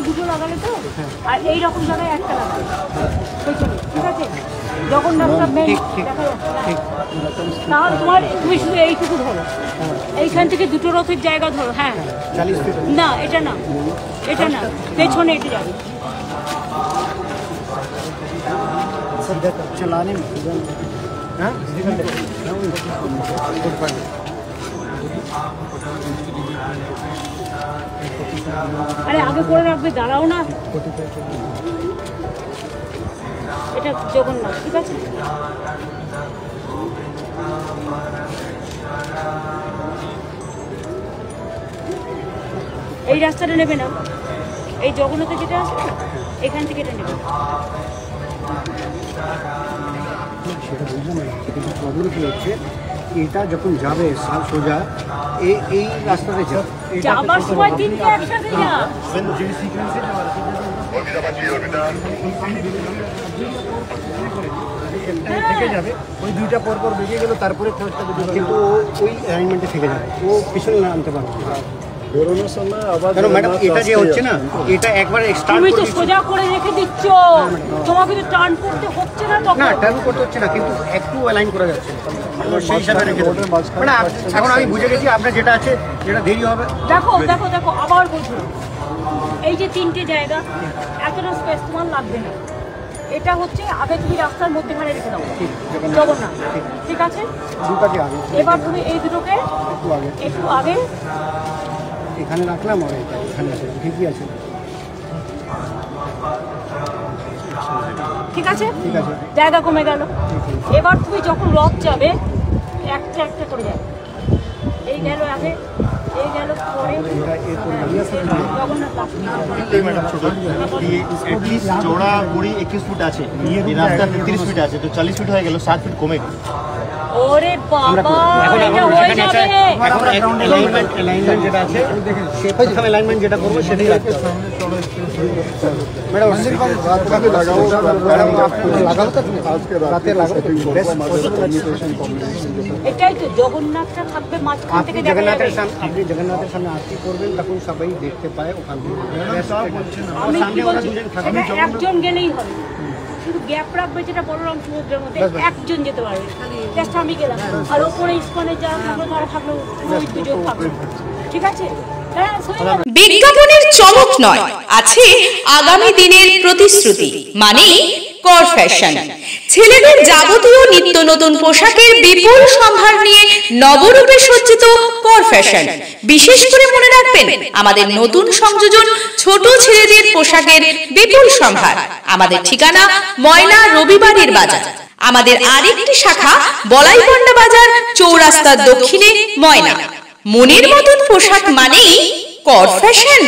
দুটো লাগালে তো, আর এইরকম জায়গায় একটা লাগালে পেছনে, ঠিক আছে? জগন্নাথটা মেন দেখা যাচ্ছে, তাহলে তুমি শুধু এইটুকু ধরো, এইখান থেকে দুটো রথের জায়গা ধরো। হ্যাঁ না, এটা না, এটা না, পেছনে এটা যাবে। আরে আগে করে রাখবে, দাঁড়াও না। এটা জগন্নাথ, ঠিক আছে? এই রাস্তাটা নেবে না, এই জগন্নাথে যেটা আছে না, এখান থেকে এটা নেবে। সেটা বুঝলাম না, কিন্তু প্রবলেম কি হচ্ছে, এটা যখন যাবে সোজা এই রাস্তাতে যাবার সময় তিনটে একসাথে যা। থেকে যাবে, ওই দুইটা পর পর বেরিয়ে গেল, তারপরে কিন্তু ওই অ্যারেঞ্জমেন্টে থেকে যাবে, ও পিছনে না আনতে পারবে। বেরোনোর সময় আবার ম্যাডাম এটা যে হচ্ছে না, এটা একবার তুমি তো সোজা করে রেখে দিচ্ছ, তোমাকে তো টার্ন করতে হচ্ছে না। না, টার্ন করতে হচ্ছে না, কিন্তু একটু অ্যালাইন করা যাচ্ছে, সেই হিসাবে রেখে দেবো। মানে এখন আমি বুঝে গেছি আপনার যেটা আছে, যেটা দেরি হবে। দেখো দেখো দেখো, আবার বলছো, এই যে তিনটে জায়গা, এতটা স্পেস তোমার লাগবে না। এটা হচ্ছে আগে তুমি রাস্তার মধ্যেখানে রেখে দাও জগন্নাথ, ঠিক আছে? এবার তুমি এই দুটোকে একটু আগে এখানে রাখলাম, আর এখানে আছে, ঠিকই আছে, ঠিক আছে, ঠিক আছে, জায়গা কমে গেল। এবার তুমি যখন রথ যাবে, একটা একটা করে যাবে, এই গেল আগে, এই গেল পরে, চৌড়া 20-21 ফুট আছে, রাস্তা 33 ফিট আছে, তো 40 ফিট হয়ে গেল, 7 ফিট কমে গেল। ওরে বাবা, এটা হয়ে যাবে। অ্যালাইনমেন্ট যেটা আছে, প্রথম অ্যালাইনমেন্ট যেটা করবো সেটাই রাখতে হবে। ম্যাডাম এটাই তো, জগন্নাথটা থাকবে মাঝখান থেকে। আপনি জগন্নাথের সামনে আরতি করবেন, তখন সবাই দেখতে পায় ওখান থেকে। আমি কি বলছি, একজন গেলেই হবে, শুধু গ্যাপ রাখবে, যেটা বললাম সমুদ্রের মধ্যে একজন যেতে পারবে। জাস্ট আমি গেলাম, আর ওপরে ইস্কনে যারা থাকলো তারা থাকলো, ওই দুজন থাকলো, ঠিক আছে? বিজ্ঞাপনের চমক নয়, আছে আগামী দিনের প্রতিশ্রুতি, মানে কর ফ্যাশন। ছেলেদের যাবতীয় নিত্য নতুন পোশাকের বিপুল সম্ভার নিয়ে নবরূপে সজ্জিত কর ফ্যাশন। বিশেষ করে মনে রাখবেন, আমাদের নতুন সংযোজন ছোট ছেলেদের পোশাকের বিপুল সম্ভার। আমাদের ঠিকানা ময়না রবিবারের বাজার। আমাদের আরেকটি শাখা বলাইপন্ডা বাজার, চৌরাস্তার দক্ষিণে ময়না। মনের মতন পোশাক মানেই কর ফ্যাশন।